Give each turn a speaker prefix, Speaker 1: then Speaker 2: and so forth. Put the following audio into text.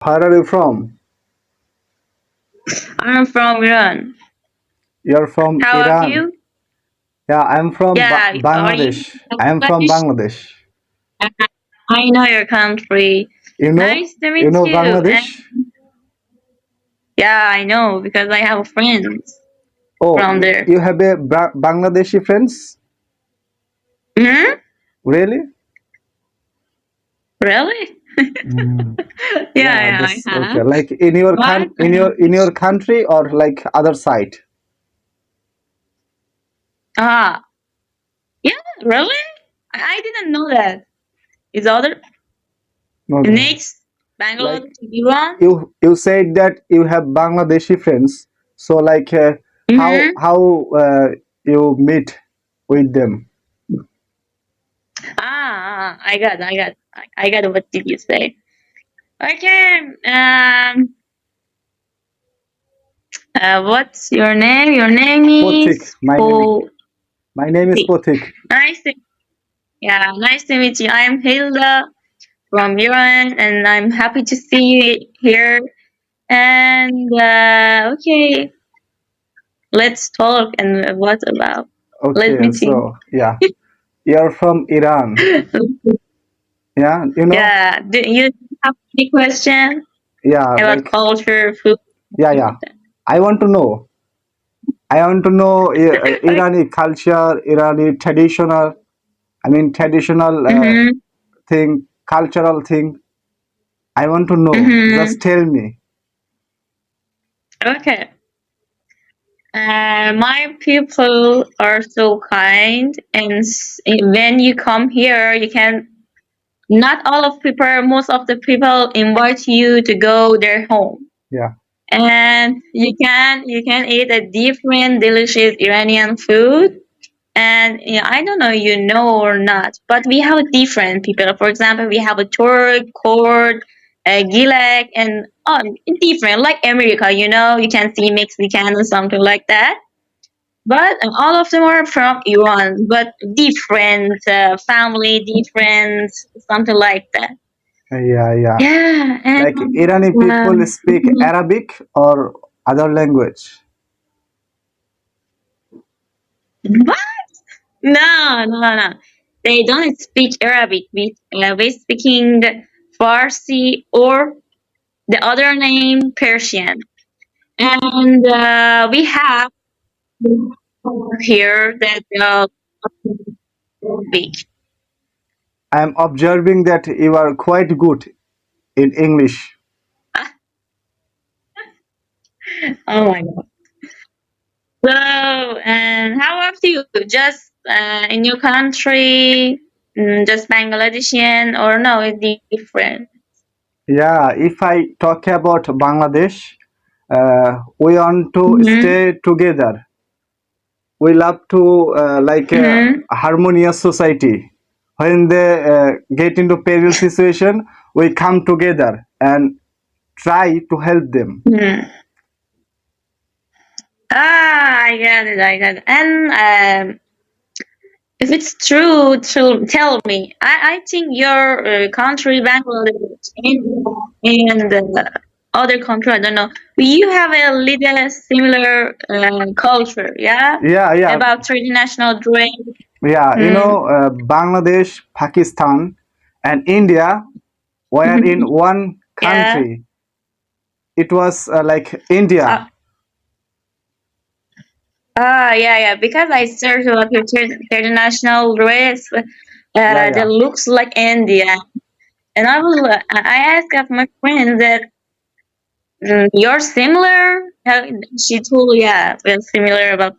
Speaker 1: Where are you from?
Speaker 2: I'm from Iran.
Speaker 1: You're from
Speaker 2: How about
Speaker 1: Iran.
Speaker 2: you?
Speaker 1: Yeah, I'm from
Speaker 2: Yeah, are you
Speaker 1: Bangladesh. I'm from
Speaker 2: Bangladesh?
Speaker 1: Bangladesh.
Speaker 2: I know your country.
Speaker 1: You know?
Speaker 2: Nice to
Speaker 1: You
Speaker 2: meet
Speaker 1: know
Speaker 2: you. And
Speaker 1: Bangladesh?
Speaker 2: yeah, I know because I have friends
Speaker 1: Oh,
Speaker 2: from there.
Speaker 1: you have a Bangladeshi friends?
Speaker 2: Hmm?
Speaker 1: Really?
Speaker 2: Really?
Speaker 1: Mm.
Speaker 2: Yeah,
Speaker 1: Yeah,
Speaker 2: yeah, I
Speaker 1: that's okay.
Speaker 2: have.
Speaker 1: Like in your
Speaker 2: But
Speaker 1: country or like other side?
Speaker 2: ah, yeah, really? I didn't know that. Is other
Speaker 1: No, no.
Speaker 2: next Bangalore
Speaker 1: Like
Speaker 2: to Iran?
Speaker 1: you said that you have Bangladeshi friends. So like
Speaker 2: Mm-hmm.
Speaker 1: how you meet with them?
Speaker 2: I got. What did you say? Okay. What's your name? Your name
Speaker 1: Pothik.
Speaker 2: is
Speaker 1: My name is
Speaker 2: Pothik.
Speaker 1: Pothik.
Speaker 2: Nice to Yeah, nice to meet you. I am Hilda from Iran, and I'm happy to see you here. And okay, let's talk. And what about? Let
Speaker 1: Okay,
Speaker 2: me think.
Speaker 1: so yeah, you're from Iran. Yeah, you know?
Speaker 2: Yeah, do you have any question
Speaker 1: Yeah,
Speaker 2: about
Speaker 1: like
Speaker 2: culture, food,
Speaker 1: yeah,
Speaker 2: something
Speaker 1: yeah.
Speaker 2: like that?
Speaker 1: I want to know. I want to know Irani culture, Irani traditional. I mean traditional
Speaker 2: Mm-hmm.
Speaker 1: thing, cultural thing. I want to know.
Speaker 2: Mm-hmm.
Speaker 1: Just tell me.
Speaker 2: Okay. My people are so kind, and when you come here, you can. Not all of people, most of the people invite you to go their home,
Speaker 1: Yeah,
Speaker 2: and you can eat a different delicious Iranian food. And yeah, I don't know you know or not, but we have different people. For example, we have a Turk, Kurd, a Gilak, and different like America. You can see Mexican or something like that. But all of them are from Iran, but different family, different something like that.
Speaker 1: yeah, yeah.
Speaker 2: Yeah, and
Speaker 1: Like Irani people speak Arabic or other language.
Speaker 2: what? No, no, no. They don't speak Arabic. We speaking Farsi or the other name Persian, and we have here that Arabic.
Speaker 1: I'm observing that you are quite good in English.
Speaker 2: Oh my god. So, and how about you? Just in your country, just Bangladeshian or no, it's different?
Speaker 1: Yeah, if I talk about Bangladesh, we want to
Speaker 2: Mm-hmm.
Speaker 1: stay together. We love to like
Speaker 2: Mm-hmm.
Speaker 1: a harmonious society. When they get into peril situation, we come together and try to help them.
Speaker 2: Mm-hmm. Ah, I get it. I get it. And if it's true, tell me. I think your country, Bangladesh, and other country, I don't know. You have a little similar culture, yeah,
Speaker 1: Yeah, yeah,
Speaker 2: about traditional dress.
Speaker 1: yeah.
Speaker 2: Hmm.
Speaker 1: Bangladesh, Pakistan, and India were in one
Speaker 2: Yeah.
Speaker 1: country. It was like India.
Speaker 2: Uh, yeah, yeah. Because I searched about your international dress
Speaker 1: Yeah,
Speaker 2: that
Speaker 1: yeah.
Speaker 2: looks like India, and I asked of my friend that you're similar. She told, yeah, we're similar about.